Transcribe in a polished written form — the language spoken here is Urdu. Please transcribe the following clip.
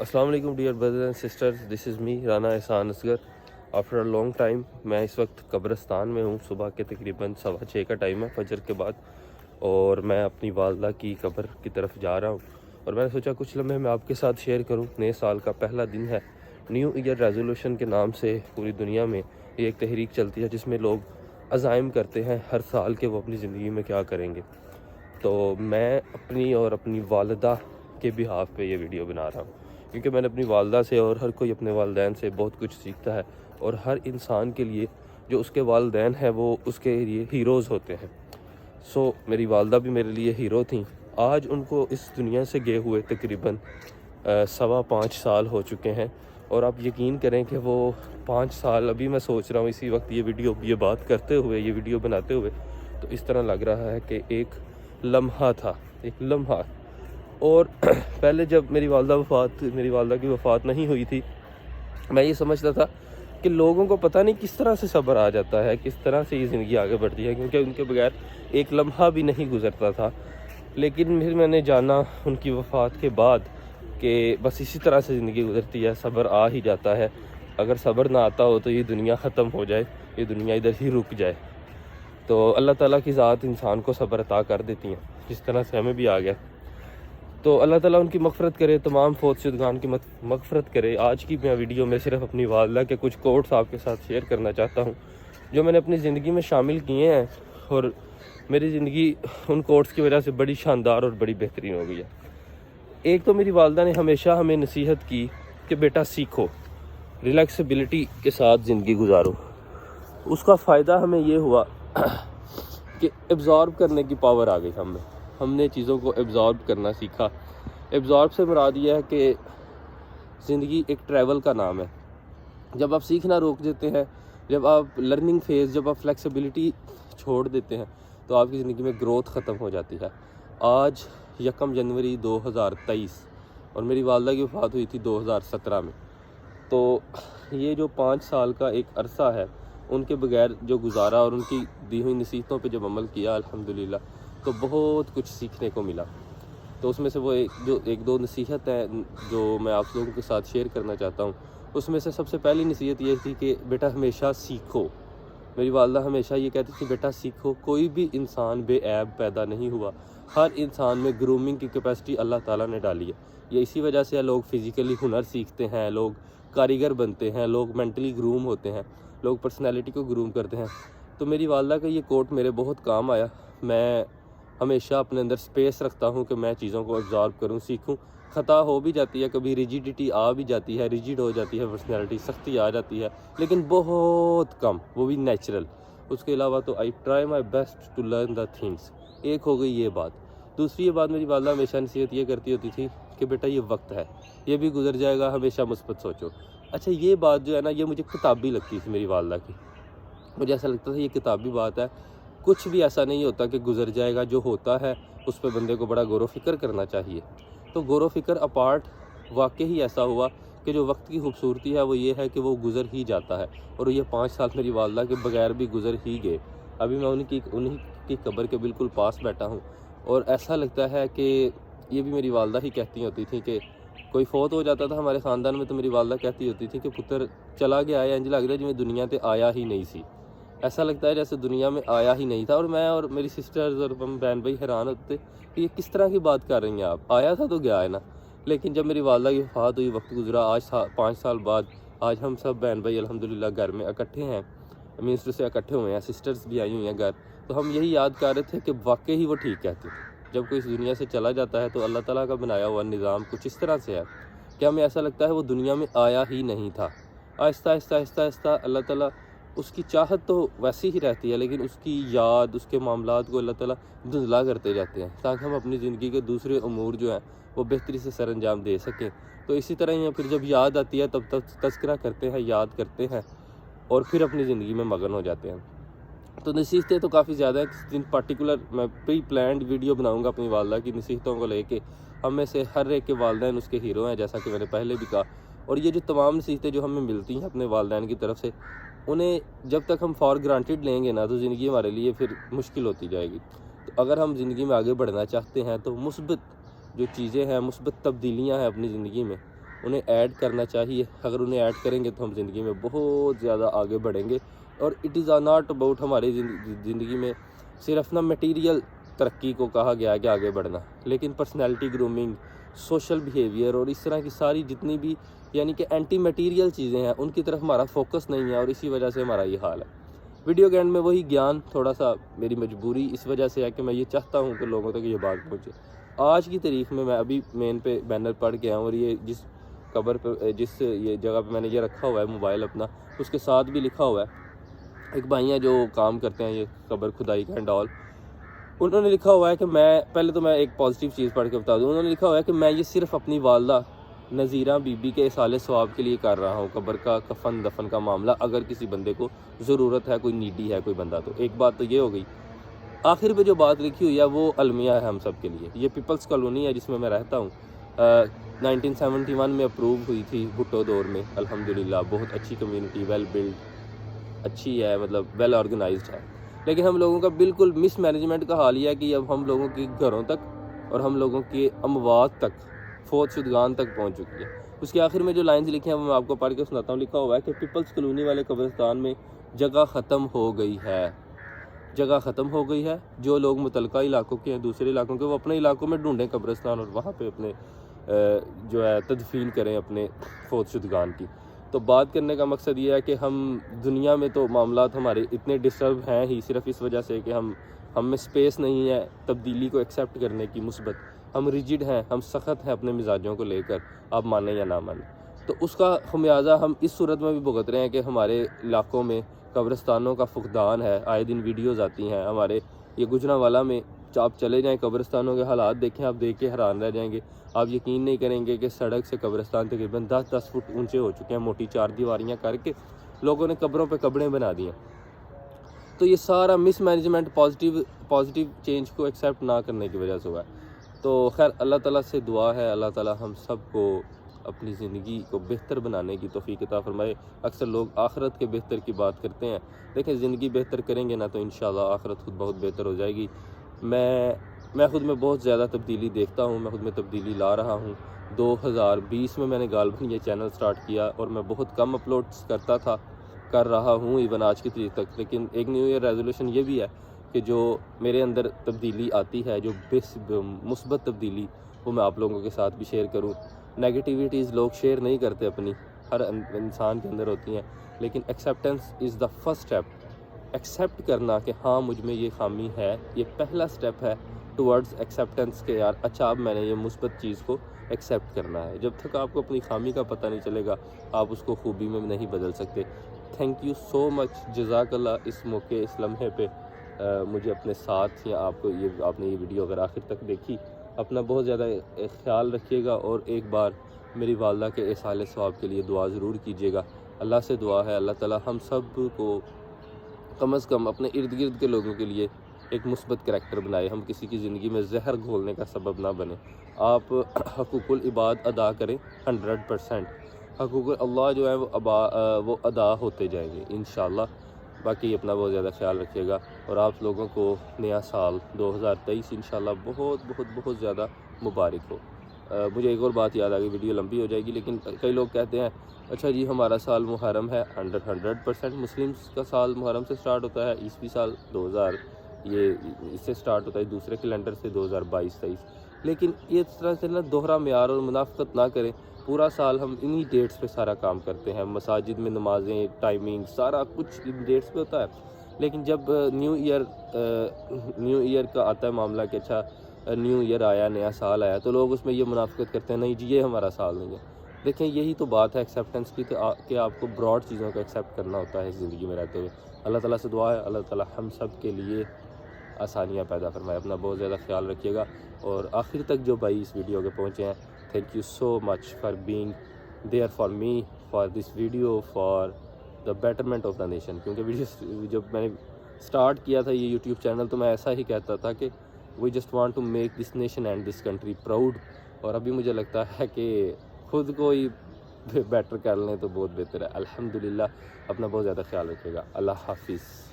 السلام علیکم dear brothers and sisters, this is me Rana Ehsan Asghar. After a long time میں اس وقت قبرستان میں ہوں. صبح کے تقریباً 6:15 کا ٹائم ہے فجر کے بعد، اور میں اپنی والدہ کی قبر کی طرف جا رہا ہوں. اور میں نے سوچا کچھ لمحے میں آپ کے ساتھ شیئر کروں. نئے سال کا پہلا دن ہے. نیو ایئر ریزولوشن کے نام سے پوری دنیا میں یہ ایک تحریک چلتی ہے جس میں لوگ عزائم کرتے ہیں ہر سال کہ وہ اپنی زندگی میں کیا کریں گے. تو میں اپنی اور اپنی والدہ کے بہاف پہ یہ ویڈیو بنا رہا ہوں، کیونکہ میں نے اپنی والدہ سے اور ہر کوئی اپنے والدین سے بہت کچھ سیکھتا ہے، اور ہر انسان کے لیے جو اس کے والدین ہیں وہ اس کے لیے ہیروز ہوتے ہیں. میری والدہ بھی میرے لیے ہیرو تھیں. آج ان کو اس دنیا سے گئے ہوئے تقریباً 5.25 سال ہو چکے ہیں، اور آپ یقین کریں کہ وہ 5 سال ابھی میں سوچ رہا ہوں اسی وقت یہ بات کرتے ہوئے، یہ ویڈیو بناتے ہوئے، تو اس طرح لگ رہا ہے کہ ایک لمحہ تھا، ایک لمحہ. اور پہلے جب میری والدہ کی وفات نہیں ہوئی تھی، میں یہ سمجھتا تھا کہ لوگوں کو پتہ نہیں کس طرح سے صبر آ جاتا ہے، کس طرح سے یہ زندگی آگے بڑھتی ہے، کیونکہ ان کے بغیر ایک لمحہ بھی نہیں گزرتا تھا. لیکن پھر میں نے جانا ان کی وفات کے بعد کہ بس اسی طرح سے زندگی گزرتی ہے، صبر آ ہی جاتا ہے. اگر صبر نہ آتا ہو تو یہ دنیا ختم ہو جائے، یہ دنیا ادھر ہی رک جائے. تو اللہ تعالیٰ کی ذات انسان کو صبر عطا کر دیتی ہیں، جس طرح سے ہمیں بھی آ گیا. تو اللہ تعالیٰ ان کی مغفرت کرے، تمام فوت شدگان کی مغفرت کرے. آج کی میں ویڈیو میں صرف اپنی والدہ کے کچھ کوٹس آپ کے ساتھ شیئر کرنا چاہتا ہوں جو میں نے اپنی زندگی میں شامل کیے ہیں، اور میری زندگی ان کوٹس کی وجہ سے بڑی شاندار اور بڑی بہترین ہو گئی ہے. ایک تو میری والدہ نے ہمیشہ ہمیں نصیحت کی کہ بیٹا سیکھو، ریلیکسبلٹی کے ساتھ زندگی گزارو. اس کا فائدہ ہمیں یہ ہوا کہ ایبزارب کرنے کی پاور آ گئی ہم نے چیزوں کو ایبزارب کرنا سیکھا. ایبزارب سے مراد یہ ہے کہ زندگی ایک ٹریول کا نام ہے. جب آپ سیکھنا روک دیتے ہیں، جب آپ لرننگ فیز، جب آپ فلیکسیبلٹی چھوڑ دیتے ہیں، تو آپ کی زندگی میں گروتھ ختم ہو جاتی ہے. آج 1 جنوری 2023 اور میری والدہ کی وفات ہوئی تھی 2017 میں. تو یہ جو 5 سال کا ایک عرصہ ہے، ان کے بغیر جو گزارا اور ان کی دی ہوئی نصیحتوں پہ جب عمل کیا الحمدللہ، تو بہت کچھ سیکھنے کو ملا. تو اس میں سے وہ ایک دو نصیحت ہیں جو میں آپ لوگوں کے ساتھ شیئر کرنا چاہتا ہوں. اس میں سے سب سے پہلی نصیحت یہ تھی کہ بیٹا ہمیشہ سیکھو. میری والدہ ہمیشہ یہ کہتی تھی بیٹا سیکھو. کوئی بھی انسان بے عیب پیدا نہیں ہوا. ہر انسان میں گرومنگ کی کیپیسٹی اللہ تعالیٰ نے ڈالی ہے. یہ اسی وجہ سے لوگ فزیکلی ہنر سیکھتے ہیں، لوگ کاریگر بنتے ہیں، لوگ مینٹلی گروم ہوتے ہیں، لوگ پرسنالٹی کو گروم کرتے ہیں. تو میری والدہ کا یہ کوٹ میرے بہت کام آیا. میں ہمیشہ اپنے اندر سپیس رکھتا ہوں کہ میں چیزوں کو ابزارب کروں، سیکھوں. خطا ہو بھی جاتی ہے، کبھی ریجیڈیٹی آ بھی جاتی ہے، ریجیڈ ہو جاتی ہے پرسنالٹی، سختی آ جاتی ہے، لیکن بہت کم، وہ بھی نیچرل. اس کے علاوہ تو I try my best to learn the things. ایک ہو گئی یہ بات. دوسری یہ بات، میری والدہ ہمیشہ نصیحت یہ کرتی ہوتی تھی کہ بیٹا یہ وقت ہے، یہ بھی گزر جائے گا، ہمیشہ مثبت سوچو. اچھا، یہ بات جو ہے نا، یہ مجھے کتابی لگتی تھی میری والدہ کی. مجھے ایسا لگتا تھا یہ کتابی بات ہے. کچھ بھی ایسا نہیں ہوتا کہ گزر جائے گا. جو ہوتا ہے اس پہ بندے کو بڑا غور و فکر کرنا چاہیے. تو غور و فکر اپارٹ واقعی ایسا ہوا کہ جو وقت کی خوبصورتی ہے وہ یہ ہے کہ وہ گزر ہی جاتا ہے. اور یہ 5 سال میری والدہ کے بغیر بھی گزر ہی گئے. ابھی میں انہی کی قبر کے بالکل پاس بیٹھا ہوں، اور ایسا لگتا ہے کہ یہ بھی میری والدہ ہی کہتی ہوتی تھیں کہ کوئی فوت ہو جاتا تھا ہمارے خاندان میں تو میری والدہ کہتی ہوتی تھی کہ پتر چلا گیا ہے، انج لگ رہا ہے جویں دنیا تے آیا ہی نہیں سی. ایسا لگتا ہے جیسے دنیا میں آیا ہی نہیں تھا. اور میں اور میری سسٹرز اور بہن بھائی حیران ہوتے کہ یہ کس طرح کی بات کر رہی ہیں آپ، آیا تھا تو گیا ہے نا. لیکن جب میری والدہ کی وفات ہوئی، وقت گزرا، آج 5 سال بعد آج ہم سب بہن بھائی الحمدللہ گھر میں اکٹھے ہیں، مینسٹر سے اکٹھے ہوئے ہیں، سسٹرز بھی آئی ہوئی ہیں گھر. تو ہم یہی یاد کر رہے تھے کہ واقعی وہ ٹھیک کہتی تھی. جب کوئی اس دنیا سے چلا جاتا ہے تو اللہ تعالیٰ کا بنایا ہوا نظام کچھ اس طرح سے ہے کہ ہمیں ایسا لگتا ہے وہ دنیا میں آیا ہی نہیں تھا. آہستہ آہستہ آہستہ آہستہ اللہ تعالیٰ، اس کی چاہت تو ویسی ہی رہتی ہے، لیکن اس کی یاد، اس کے معاملات کو اللہ تعالیٰ دھندلا کرتے جاتے ہیں تاکہ ہم اپنی زندگی کے دوسرے امور جو ہیں وہ بہتری سے سر انجام دے سکیں. تو اسی طرح ہی پھر جب یاد آتی ہے تب تذکرہ کرتے ہیں، یاد کرتے ہیں، اور پھر اپنی زندگی میں مگن ہو جاتے ہیں. تو نصیحتیں تو کافی زیادہ ہیں. کسی دن پرٹیکولر میں پری پلانڈ ویڈیو بناؤں گا اپنی والدہ کی نصیحتوں کو لے کے. ہم میں سے ہر ایک کے والدین اس کے ہیرو ہیں، جیسا کہ میں نے پہلے بھی کہا. اور یہ جو تمام نصیحتیں جو ہمیں ملتی ہیں اپنے والدین کی طرف سے، انہیں جب تک ہم فار گرانٹیڈ لیں گے نا تو زندگی ہمارے لیے پھر مشکل ہوتی جائے گی. تو اگر ہم زندگی میں آگے بڑھنا چاہتے ہیں تو مثبت جو چیزیں ہیں، مثبت تبدیلیاں ہیں اپنی زندگی میں، انہیں ایڈ کرنا چاہیے. اگر انہیں ایڈ کریں گے تو ہم زندگی میں بہت زیادہ آگے بڑھیں گے. اور اٹ از ناٹ اباؤٹ ہماری زندگی میں صرف نا میٹیریل ترقی کو کہا گیا ہے کہ آگے بڑھنا, لیکن پرسنالٹی گرومنگ, سوشل بیہیویئر اور اس طرح کی ساری جتنی بھی یعنی کہ اینٹی میٹیریل چیزیں ہیں ان کی طرف ہمارا فوکس نہیں ہے, اور اسی وجہ سے ہمارا یہ حال ہے. ویڈیو کے اینڈ میں وہی گیان, تھوڑا سا میری مجبوری اس وجہ سے ہے کہ میں یہ چاہتا ہوں کہ لوگوں تک یہ بات پہنچے. آج کی تاریخ میں ابھی مین پہ بینر پڑھ کے آیا ہوں, اور یہ جس قبر پہ جس یہ جگہ پہ میں نے یہ رکھا ہوا ہے موبائل اپنا, اس کے ساتھ بھی لکھا ہوا ہے. ایک بھائی ہیں جو کام کرتے ہیں یہ قبر کھدائی کا اینڈ آل, انہوں نے لکھا ہوا ہے کہ میں پہلے تو میں ایک پازیٹیو چیز پڑھ کے بتا دوں. انہوں نے لکھا ہوا ہے کہ میں یہ صرف اپنی والدہ نذیرہ بی بی کے اصال ثواب کے لیے کر رہا ہوں. قبر کا کفن دفن کا معاملہ اگر کسی بندے کو ضرورت ہے, کوئی نیڈی ہے کوئی بندہ, تو ایک بات تو یہ ہو گئی. آخر پہ جو بات لکھی ہوئی ہے وہ المیہ ہے ہم سب کے لیے. یہ پیپلز کالونی ہے جس میں میں رہتا ہوں, 1971 میں اپروو ہوئی تھی بھٹو دور میں. الحمدللہ بہت اچھی کمیونٹی, ویل بلڈ, اچھی ہے, مطلب ویل آرگنائزڈ ہے. لیکن ہم لوگوں کا بالکل مس مینجمنٹ کا حال یہ ہے کہ اب ہم لوگوں کے گھروں تک اور ہم لوگوں کے اموات تک, فوت شدگان تک پہنچ چکی ہے. اس کے آخر میں جو لائنز لکھی ہیں وہ میں آپ کو پڑھ کے سناتا ہوں. لکھا ہوا ہے کہ پیپلز کالونی والے قبرستان میں جگہ ختم ہو گئی ہے, جگہ ختم ہو گئی ہے. جو لوگ متعلقہ علاقوں کے ہیں, دوسرے علاقوں کے, وہ اپنے علاقوں میں ڈھونڈیں قبرستان اور وہاں پہ اپنے جو ہے تدفین کریں اپنے فوت شدگان کی. تو بات کرنے کا مقصد یہ ہے کہ ہم دنیا میں تو معاملات ہمارے اتنے ڈسٹرب ہیں ہی صرف اس وجہ سے کہ ہم میں سپیس نہیں ہے تبدیلی کو ایکسیپٹ کرنے کی مثبت. ہم ریجڈ ہیں, ہم سخت ہیں اپنے مزاجوں کو لے کر, آپ مانیں یا نہ مانیں. تو اس کا خمیازہ ہم اس صورت میں بھی بھگت رہے ہیں کہ ہمارے علاقوں میں قبرستانوں کا فقدان ہے. آئے دن ویڈیوز آتی ہیں ہمارے یہ گجرانوالہ میں, آپ چلے جائیں قبرستانوں کے حالات دیکھیں, آپ دیکھ کے حیران رہ جائیں گے. آپ یقین نہیں کریں گے کہ سڑک سے قبرستان تقریباً 10-10 فٹ اونچے ہو چکے ہیں, موٹی 4 دیواریاں کر کے لوگوں نے قبروں پہ قبریں بنا دی ہیں. تو یہ سارا مس مینجمنٹ پازیٹیو چینج کو ایکسیپٹ نہ کرنے کی وجہ سے ہوا ہے. تو خیر اللہ تعالیٰ سے دعا ہے اللہ تعالیٰ ہم سب کو اپنی زندگی کو بہتر بنانے کی توفیق عطا فرمائے. اکثر لوگ آخرت کے بہتر کی بات کرتے ہیں, دیکھیں زندگی بہتر کریں گے نا تو انشاءاللہ آخرت خود بہت بہتر ہو جائے گی. میں خود میں بہت زیادہ تبدیلی دیکھتا ہوں, میں خود میں تبدیلی لا رہا ہوں. 2020 میں نے غالباً یہ چینل سٹارٹ کیا اور میں بہت کم اپلوڈز کر رہا ہوں ایون آج کی تاریخ تک. لیکن ایک نیو ایئر ریزولوشن یہ بھی ہے کہ جو میرے اندر تبدیلی آتی ہے, جو مثبت تبدیلی, وہ میں آپ لوگوں کے ساتھ بھی شیئر کروں. نیگیٹیویٹیز لوگ شیئر نہیں کرتے اپنی, ہر انسان کے اندر ہوتی ہیں, لیکن acceptance is the first step. Accept کرنا کہ ہاں مجھ میں یہ خامی ہے, یہ پہلا اسٹیپ ہے ٹورڈز ایکسیپٹنس کے یار اچھا اب میں نے یہ مثبت چیز کو ایکسیپٹ کرنا ہے. جب تک آپ کو اپنی خامی کا پتہ نہیں چلے گا آپ اس کو خوبی میں نہیں بدل سکتے. تھینک یو سو مچ, جزاک اللہ اس موقع اس لمحے پہ مجھے اپنے ساتھ, یا آپ نے یہ ویڈیو اگر آخر تک دیکھی, اپنا بہت زیادہ خیال رکھیے گا. اور ایک بار میری والدہ کے ایصال ثواب کے لیے دعا ضرور کیجیے گا. اللہ سے دعا ہے اللہ تعالیٰ ہم سب کو کم از کم اپنے ارد گرد کے لوگوں کے لیے ایک مثبت کریکٹر بنائے, ہم کسی کی زندگی میں زہر گھولنے کا سبب نہ بنے. آپ حقوق العباد ادا کریں 100%, حقوق اللہ جو ہے وہ ادا ہوتے جائیں گے انشاءاللہ. باقی اپنا بہت زیادہ خیال رکھیے گا, اور آپ لوگوں کو نیا سال 2023 انشاءاللہ بہت بہت بہت زیادہ مبارک ہو. مجھے ایک اور بات یاد آ گئی, ویڈیو لمبی ہو جائے گی, لیکن کئی لوگ کہتے ہیں اچھا جی ہمارا سال محرم ہے. 100% مسلمس کا سال محرم سے سٹارٹ ہوتا ہے, عیسوی سال 2000 یہ اس سے سٹارٹ ہوتا ہے دوسرے کیلنڈر سے 2022-23. لیکن یہ اس طرح سے نا دوہرا معیار اور منافقت نہ کریں. پورا سال ہم انہی ڈیٹس پہ سارا کام کرتے ہیں, مساجد میں نمازیں, ٹائمنگ, سارا کچھ ان ڈیٹس پہ ہوتا ہے. لیکن جب نیو ایئر کا آتا ہے معاملہ کہ اچھا نیو ایئر آیا, نیا سال آیا, تو لوگ اس میں یہ منافقت کرتے ہیں نہیں جی یہ ہمارا سال نہیں ہے. دیکھیں یہی تو بات ہے ایکسیپٹنس کی, کہ آپ کو براڈ چیزوں کو ایکسیپٹ کرنا ہوتا ہے زندگی میں رہتے ہوئے. اللہ تعالیٰ سے دعا ہے اللہ تعالیٰ ہم سب کے لیے آسانیاں پیدا فرمائے. اپنا بہت زیادہ خیال رکھیے گا. اور آخر تک جو بھائی اس ویڈیو کے پہنچے ہیں, thank you so much for being there for me, for this video, for the betterment of the nation. کیونکہ ویڈیو جب میں نے سٹارٹ کیا تھا یہ یوٹیوب چینل تو میں ایسا ہی کہتا تھا کہ we just want to make this nation and this country proud. اور ابھی مجھے لگتا ہے کہ خود کو ہی بیٹر کر لیں تو بہت بہتر ہے. الحمدللہ اپنا بہت زیادہ خیال رکھیے گا. اللہ حافظ.